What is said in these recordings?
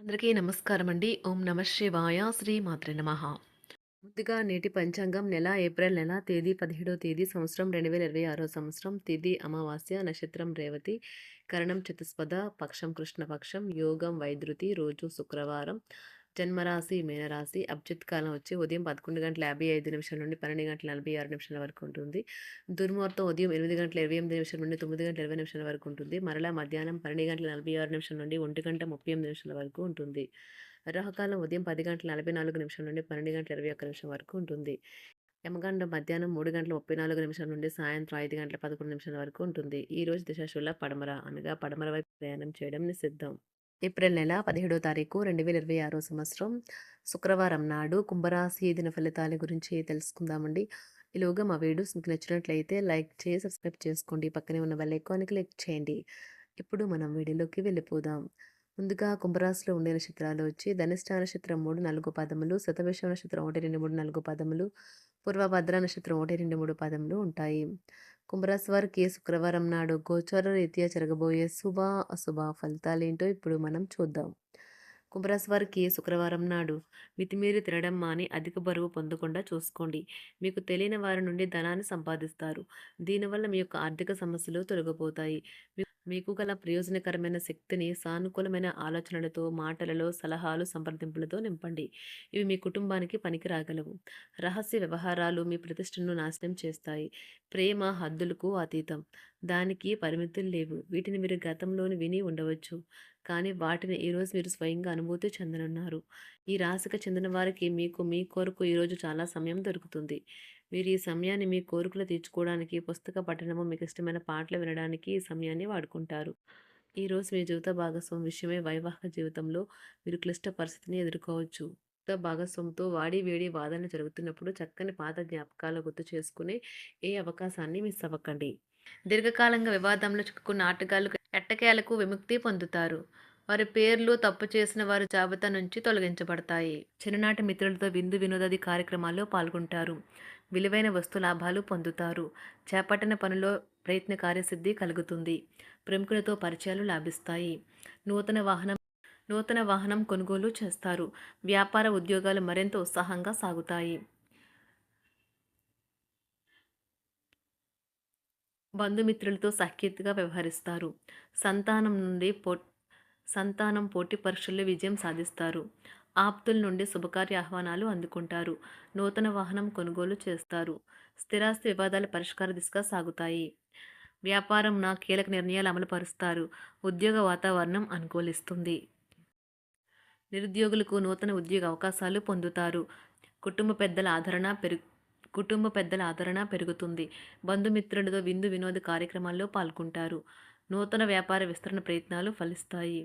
అందరికీ నమస్కారం అండి. ఓం నమ శివాయ. శ్రీ మాత్రే నమః. ముందుగా నేటి పంచాంగం నెల ఏప్రిల్ నెల తేదీ 17వ తేదీ సంవత్సరం 2026 సంవత్సరం తిథి అమావాస్య నక్షత్రం రేవతి కరణం చతుస్పద పక్షం కృష్ణపక్షం యోగం వైద్యుతి రోజు శుక్రవారం జన్మరాశి మీనరాశి అభిజిత్ కాలం వచ్చి ఉదయం 11:55 నుండి 12:46 వరకు ఉంటుంది. దుర్ముహూర్తం ఉదయం 8:28 నుండి 9:20 వరకు ఉంటుంది. మరలా మధ్యాహ్నం 12:46 నుండి 1:38 వరకు ఉంటుంది. రాహుకాలం ఉదయం 10:44 నుండి 12:21 వరకు ఉంటుంది. యమగండం మధ్యాహ్నం 3:34 నుండి సాయంత్రం 5:11 వరకు ఉంటుంది. ఈ రోజు దిశాశూల పడమర అనగా పడమర వైపు ప్రయాణం చేయడం నిషిద్ధం. ఏప్రిల్ నెల 17వ తారీఖు 2026 సంవత్సరం శుక్రవారం నాడు కుంభరాశి దిన ఫలితాల గురించి తెలుసుకుందామండి. ఈలోగా మా వీడియోస్ మీకు నచ్చినట్లయితే లైక్ చేసి సబ్స్క్రైబ్ చేసుకోండి. పక్కనే ఉన్న బెల్ ఐకాన్ని క్లిక్ చేయండి. ఇప్పుడు మనం వీడియోలోకి వెళ్ళిపోదాం. ముందుగా కుంభరాశిలో ఉండే నక్షత్రాలు వచ్చి ధనిష్ట నక్షత్రం 3, 4 పదములు, శతభిష నక్షత్రం 1, 2, 3, 4 పదములు, పూర్వభద్ర నక్షత్రం 1, 2, 3 పదములు ఉంటాయి. కుంభరాశి వారికి శుక్రవారం నాడు గోచార రీత్యా జరగబోయే శుభ అశుభ ఫలితాలేంటో ఇప్పుడు మనం చూద్దాం. కుంభరాశి వారికి శుక్రవారం నాడు మితిమీరి తినడం మాని అధిక బరువు పొందకుండా చూసుకోండి. మీకు తెలియని వారి నుండి ధనాన్ని సంపాదిస్తారు. దీనివల్ల మీ యొక్క ఆర్థిక సమస్యలు తొలగిపోతాయి. మీకు గల ప్రయోజనకరమైన శక్తిని సానుకూలమైన ఆలోచనలతో, మాటలలో, సలహాలు, సంప్రదింపులతో నింపండి. ఇవి మీ కుటుంబానికి పనికి రాగలవు. రహస్య వ్యవహారాలు మీ ప్రతిష్టను నాశనం చేస్తాయి. ప్రేమ హద్దులకు అతీతం. దానికి పరిమితులు లేవు. వీటిని మీరు గతంలోని విని ఉండవచ్చు. కానీ వాటిని ఈరోజు మీరు స్వయంగా అనుభూతి చెందనున్నారు. ఈ రాశికి చెందిన వారికి మీ కొరకు ఈరోజు చాలా సమయం దొరుకుతుంది. మీరు ఈ సమయాన్ని మీ కోరికలు తీర్చుకోవడానికి, పుస్తక పఠనము, మీకు ఇష్టమైన పాటలు వినడానికి ఈ సమయాన్ని వాడుకుంటారు. ఈరోజు మీ జీవిత భాగస్వామి విషయమై వైవాహిక జీవితంలో మీరు క్లిష్ట పరిస్థితిని ఎదుర్కోవచ్చు. జీవిత భాగస్వామితో వాడి వేడి వాదన జరుగుతున్నప్పుడు చక్కని పాత జ్ఞాపకాలు గుర్తు చేసుకునే ఏ అవకాశాన్ని మిస్ అవ్వకండి. దీర్ఘకాలంగా వివాదంలో చిక్కుకున్న ఆటగాళ్లు ఎట్టకేలకు విముక్తి పొందుతారు. వారి పేర్లు తప్పు చేసిన వారి జాబితా నుంచి తొలగించబడతాయి. చిన్ననాటి మిత్రులతో విందు వినోదాది కార్యక్రమాల్లో పాల్గొంటారు. విలువైన వస్తు లాభాలు పొందుతారు. చేపట్టిన పనిలో ప్రయత్న కార్యసిద్ధి కలుగుతుంది. ప్రముఖులతో పరిచయాలు లాభిస్తాయి. నూతన వాహనం కొనుగోలు చేస్తారు. వ్యాపార ఉద్యోగాలు మరింత ఉత్సాహంగా సాగుతాయి. బంధుమిత్రులతో సఖ్యతగా వ్యవహరిస్తారు. సంతానం నుండి సంతానం పోటీ పరీక్షల్లో విజయం సాధిస్తారు. ఆప్తుల నుండి శుభకార్య ఆహ్వానాలు అందుకుంటారు. నూతన వాహనం కొనుగోలు చేస్తారు. స్థిరాస్తి వివాదాల పరిష్కార దిశగా సాగుతాయి. వ్యాపారం కీలక నిర్ణయాలు అమలు పరుస్తారు. ఉద్యోగ వాతావరణం అనుకూలిస్తుంది. నిరుద్యోగులకు నూతన ఉద్యోగ అవకాశాలు పొందుతారు. కుటుంబ పెద్దల ఆదరణ పెరుగుతుంది. బంధుమిత్రులతో విందు వినోద కార్యక్రమాల్లో పాల్గొంటారు. నూతన వ్యాపార విస్తరణ ప్రయత్నాలు ఫలిస్తాయి.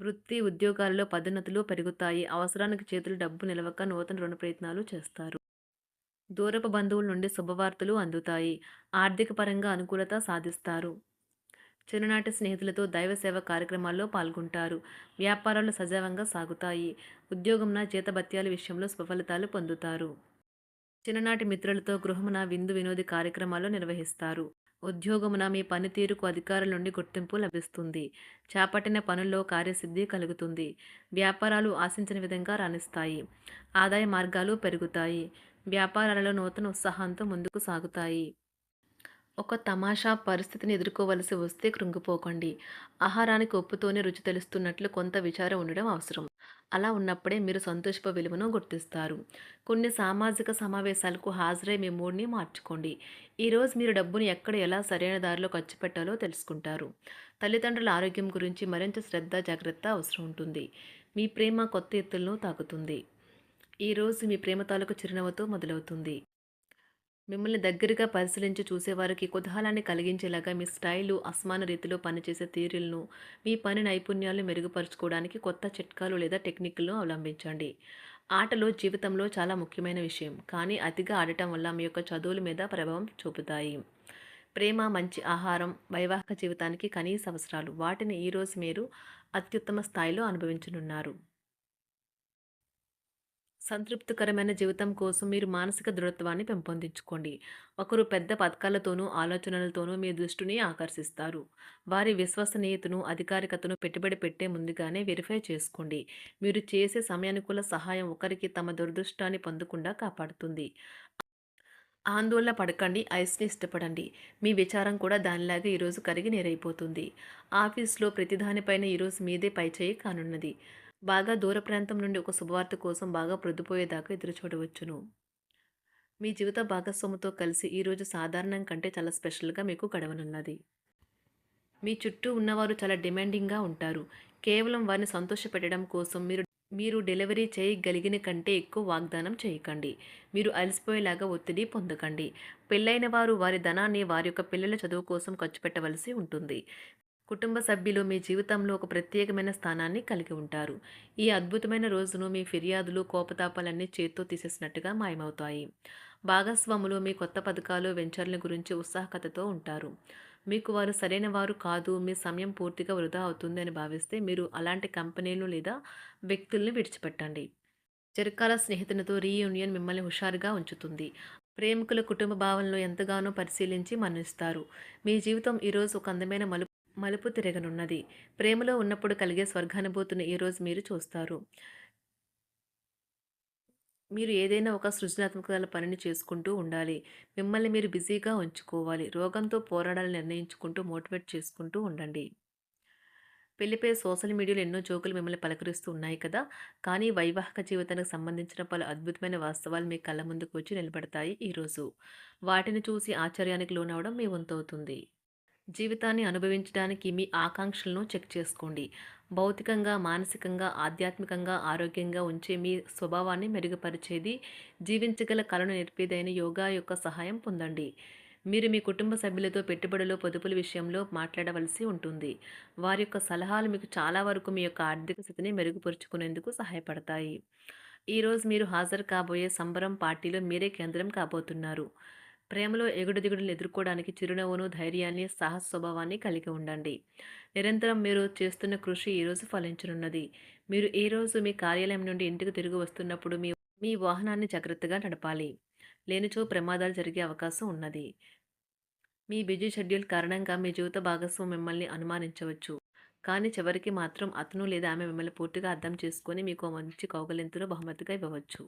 వృత్తి ఉద్యోగాల్లో పదోన్నతులు పెరుగుతాయి. అవసరానికి చేతులు డబ్బు నిలవక నూతన రుణ ప్రయత్నాలు చేస్తారు. దూరపు బంధువుల నుండి శుభవార్తలు అందుతాయి. ఆర్థిక పరంగా అనుకూలత సాధిస్తారు. చిన్ననాటి స్నేహితులతో దైవ సేవ కార్యక్రమాల్లో పాల్గొంటారు. వ్యాపారాలు సజావంగా సాగుతాయి. ఉద్యోగంన జీతభత్యాల విషయంలో స్వఫలితాలు పొందుతారు. చిన్ననాటి మిత్రులతో గృహమున విందు వినోది కార్యక్రమాలు నిర్వహిస్తారు. ఉద్యోగమున మీ పనితీరుకు అధికారుల నుండి గుర్తింపు లభిస్తుంది. చేపట్టిన పనుల్లో కార్యసిద్ధి కలుగుతుంది. వ్యాపారాలు ఆశించిన విధంగా రాణిస్తాయి. ఆదాయ మార్గాలు పెరుగుతాయి. వ్యాపారాలలో నూతన ఉత్సాహంతో ముందుకు సాగుతాయి. ఒక తమాషా పరిస్థితిని ఎదుర్కోవలసి వస్తే కృంగిపోకండి. ఆహారానికి ఉప్పుతోనే రుచి తెలుస్తున్నట్లు కొంత విచారం ఉండడం అవసరం. అలా ఉన్నప్పుడే మీరు సంతోషపు విలువను గుర్తిస్తారు. కొన్ని సామాజిక సమావేశాలకు హాజరై మీ మూడ్ని మార్చుకోండి. ఈరోజు మీరు డబ్బుని ఎక్కడ ఎలా సరైన దారిలో ఖర్చు పెట్టాలో తెలుసుకుంటారు. తల్లిదండ్రుల ఆరోగ్యం గురించి మరింత శ్రద్ధ జాగ్రత్త అవసరం ఉంటుంది. మీ ప్రేమ కొత్త ఎత్తులను తాకుతుంది. ఈరోజు మీ ప్రేమ తాలూకు చిరునవ్వుతో మొదలవుతుంది. మిమ్మల్ని దగ్గరగా పరిశీలించి చూసేవారికి కుతూహలాన్ని కలిగించేలాగా మీ స్టైలు, అసమాన రీతిలో పనిచేసే తీరులను, మీ పని నైపుణ్యాలను మెరుగుపరుచుకోవడానికి కొత్త చిట్కాలు లేదా టెక్నిక్లను అవలంబించండి. ఆటలు జీవితంలో చాలా ముఖ్యమైన విషయం, కానీ అతిగా ఆడటం వల్ల మీ యొక్క చదువుల మీద ప్రభావం చూపుతాయి. ప్రేమ, మంచి ఆహారం, వైవాహిక జీవితానికి కనీస అవసరాలు. వాటిని ఈరోజు మీరు అత్యుత్తమ స్థాయిలో అనుభవించనున్నారు. సంతృప్తికరమైన జీవితం కోసం మీరు మానసిక దృఢత్వాన్ని పెంపొందించుకోండి. ఒకరు పెద్ద పథకాలతోనూ, ఆలోచనలతోనూ మీ దృష్టిని ఆకర్షిస్తారు. వారి విశ్వసనీయతను, అధికారికతను పెట్టుబడి పెట్టే ముందుగానే వెరిఫై చేసుకోండి. మీరు చేసే సమయానుకూల సహాయం ఒకరికి తమ దురదృష్టాన్ని పొందకుండా కాపాడుతుంది. ఆందోళన పడకండి. ఐస్‌ని ఇష్టపడండి. మీ విచారం కూడా దానిలాగే ఈరోజు కరిగి నీరైపోతుంది. ఆఫీస్‌లో ప్రతి దానిపైన ఈరోజు మీదే పైచేయి కానున్నది. బాగా దూర ప్రాంతం నుండి ఒక శుభవార్త కోసం బాగా ప్రొద్దుపోయేదాకా ఎదురుచూడవచ్చును. మీ జీవిత భాగస్వామితో కలిసి ఈరోజు సాధారణం కంటే చాలా స్పెషల్‌గా మీకు గడవనున్నది. మీ చుట్టూ ఉన్నవారు చాలా డిమాండింగ్‌గా ఉంటారు. కేవలం వారిని సంతోషపెట్టడం కోసం మీరు మీరు డెలివరీ చేయగలిగిన కంటే ఎక్కువ వాగ్దానం చేయకండి. మీరు అలసిపోయేలాగా ఒత్తిడి పొందకండి. పెళ్ళైన వారు వారి ధనాన్ని వారి యొక్క పిల్లల చదువు కోసం ఖర్చు పెట్టవలసి ఉంటుంది. కుటుంబ సభ్యులు మీ జీవితంలో ఒక ప్రత్యేకమైన స్థానాన్ని కలిగి ఉంటారు. ఈ అద్భుతమైన రోజును మీ ఫిర్యాదులు, కోపతాపాలన్నీ చేత్తో తీసేసినట్టుగా మాయమవుతాయి. భాగస్వాములు మీ కొత్త పథకాలు, వెంచర్ల గురించి ఉత్సాహకతతో ఉంటారు. మీకు వారు సరైన వారు కాదు, మీ సమయం పూర్తిగా వృధా అవుతుంది అని భావిస్తే మీరు అలాంటి కంపెనీలు లేదా వ్యక్తుల్ని విడిచిపెట్టండి. చిరకాల స్నేహితునితో రీయూనియన్ మిమ్మల్ని హుషారుగా ఉంచుతుంది. ప్రేమికుల కుటుంబ భావనలు ఎంతగానో పరిశీలించి మన్నిస్తారు. మీ జీవితం ఈరోజు ఒక అందమైన మలుపు తిరగనున్నది. ప్రేమలో ఉన్నప్పుడు కలిగే స్వర్గానుభూతిని ఈరోజు మీరు చూస్తారు. మీరు ఏదైనా ఒక సృజనాత్మక పనిని చేసుకుంటూ ఉండాలి. మిమ్మల్ని మీరు బిజీగా ఉంచుకోవాలి. రోగంతో పోరాడాలని నిర్ణయించుకుంటూ మోటివేట్ చేసుకుంటూ ఉండండి. పెళ్లిపై సోషల్ మీడియాలో ఎన్నో జోకులు మిమ్మల్ని పలకరిస్తూ ఉన్నాయి కదా! కానీ వైవాహిక జీవితానికి సంబంధించిన పలు అద్భుతమైన వాస్తవాలు మీ కళ్ళ ముందుకు వచ్చి నిలబడతాయి ఈరోజు. వాటిని చూసి ఆశ్చర్యానికి లోనవ్వడం మీ వంతవుతుంది. జీవితాన్ని అనుభవించడానికి మీ ఆకాంక్షలను చెక్ చేసుకోండి. భౌతికంగా, మానసికంగా, ఆధ్యాత్మికంగా ఆరోగ్యంగా ఉంచే మీ స్వభావాన్ని మెరుగుపరిచేది, జీవించగల కళను నేర్పేదైన యోగా యొక్క సహాయం పొందండి. మీరు మీ కుటుంబ సభ్యులతో పెట్టుబడులు, పొదుపుల విషయంలో మాట్లాడవలసి ఉంటుంది. వారి యొక్క సలహాలు మీకు చాలా వరకు మీ యొక్క ఆర్థిక స్థితిని మెరుగుపరుచుకునేందుకు సహాయపడతాయి. ఈరోజు మీరు హాజరు కాబోయే సంబరం పార్టీలో మీరే కేంద్రం కాబోతున్నారు. ప్రేమలో ఎగుడుదిగుడులను ఎదుర్కోవడానికి చిరునవ్వును, ధైర్యాన్ని, సాహస స్వభావాన్ని కలిగి ఉండండి. నిరంతరం మీరు చేస్తున్న కృషి ఈరోజు ఫలించనున్నది. మీరు ఈ రోజు మీ కార్యాలయం నుండి ఇంటికి తిరిగి వస్తున్నప్పుడు మీ మీ వాహనాన్ని జాగ్రత్తగా నడపాలి. లేనిచో ప్రమాదాలు జరిగే అవకాశం ఉన్నది. మీ బిజీ షెడ్యూల్ కారణంగా మీ జీవిత భాగస్వామి మిమ్మల్ని అనుమానించవచ్చు. కానీ చివరికి మాత్రం అతను లేదా ఆమె మిమ్మల్ని పూర్తిగా అర్థం చేసుకొని మీకు ఓ మంచి కౌగిలింతను బహుమతిగా ఇవ్వవచ్చు.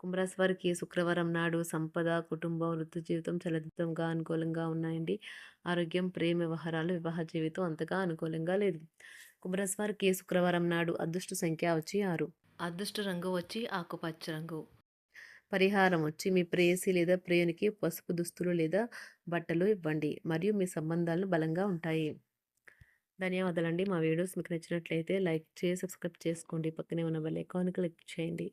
కుంభరాశి వారికి శుక్రవారం నాడు సంపద, కుటుంబం, వృత్తి జీవితం చాలా అద్భుతంగా అనుకూలంగా ఉన్నాయండి. ఆరోగ్యం, ప్రేమ వ్యవహారాలు, వివాహ జీవితం అంతగా అనుకూలంగా లేదు. కుంభరాశి వారికి శుక్రవారం నాడు అదృష్ట సంఖ్య వచ్చి 6. అదృష్ట రంగు వచ్చి ఆకుపచ్చ రంగు. పరిహారం వచ్చి మీ ప్రేయసి లేదా ప్రియునికి పసుపు దుస్తులు లేదా బట్టలు ఇవ్వండి మరియు మీ సంబంధాలు బలంగా ఉంటాయి. ధన్యవాదాలండి. మా వీడియోస్ మీకు నచ్చినట్లయితే లైక్ చేసి సబ్స్క్రైబ్ చేసుకోండి. పక్కనే ఉన్న బెల్ ఐకాన్ క్లిక్ చేయండి.